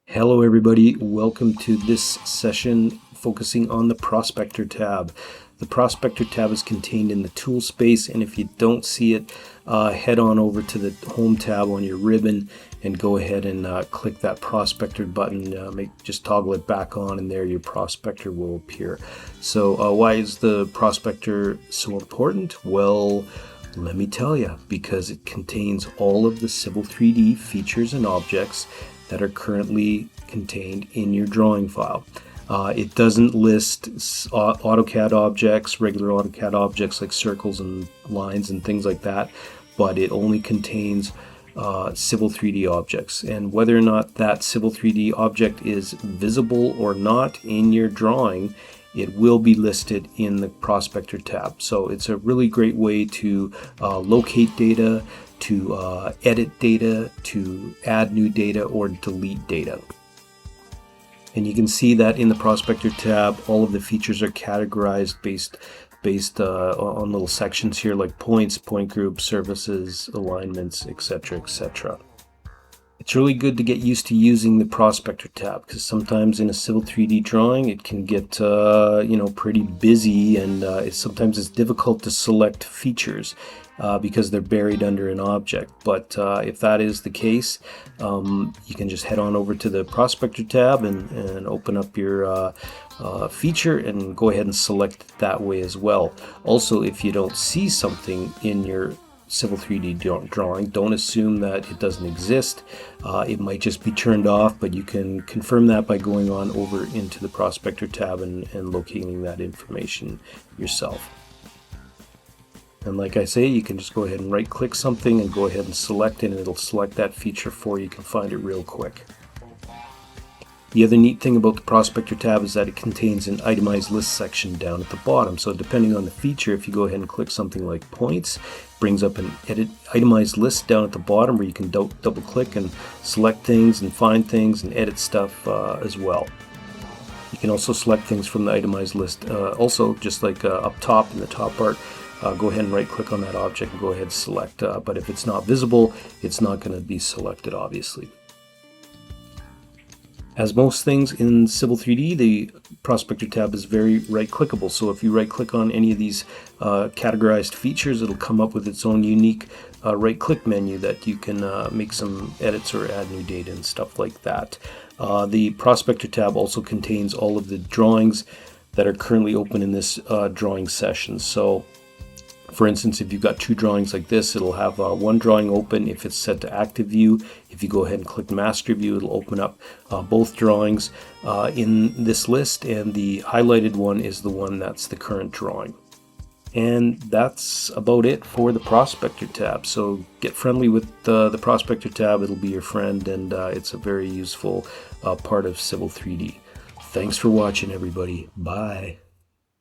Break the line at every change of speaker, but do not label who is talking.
Hello everybody, welcome to this session focusing on the Prospector tab. The Prospector tab is contained in the tool space, and if you don't see it, head on over to the home tab on your ribbon and go ahead and click that Prospector button. Just toggle it back on, and there your Prospector will appear. So why is the Prospector so important? Well, let me tell you, because it contains all of the Civil 3D features and objects that are currently contained in your drawing file. It doesn't list AutoCAD objects, regular AutoCAD objects like circles and lines and things like that, but it only contains Civil 3D objects. And whether or not that Civil 3D object is visible or not in your drawing, it will be listed in the Prospector tab. So it's a really great way to locate data, to edit data, to add new data, or delete data. And you can see that in the Prospector tab, all of the features are categorized based on little sections here like points, point groups, surfaces, alignments, etc., etc. It's really good to get used to using the Prospector tab, because sometimes in a Civil 3D drawing it can get pretty busy, and sometimes it's difficult to select features because they're buried under an object. But if that is the case, you can just head on over to the Prospector tab and open up your feature and go ahead and select it that way as well. Also, if you don't see something in your Civil 3D drawing, don't assume that it doesn't exist. It might just be turned off, but you can confirm that by going on over into the Prospector tab and locating that information yourself. And like I say, you can just go ahead and right click something and go ahead and select it, and it'll select that feature for you. You can find it real quick. The other neat thing about the Prospector tab is that it contains an itemized list section down at the bottom. So depending on the feature, if you go ahead and click something like points, it brings up an itemized list down at the bottom where you can double click and select things and find things and edit stuff as well. You can also select things from the itemized list. Also, just like up top in the top part, go ahead and right click on that object and go ahead and select. But if it's not visible, it's not going to be selected, obviously. As most things in Civil 3D, the Prospector tab is very right-clickable. So if you right-click on any of these categorized features, it'll come up with its own unique right-click menu that you can make some edits or add new data and stuff like that. The Prospector tab also contains all of the drawings that are currently open in this drawing session. So, for instance, if you've got two drawings like this, it'll have one drawing open if it's set to active view. If you go ahead and click master view, it'll open up both drawings in this list, and the highlighted one is the one that's the current drawing. And that's about it for the Prospector tab. So get friendly with the Prospector tab. It'll be your friend, and it's a very useful part of Civil 3D. Thanks for watching, everybody. Bye.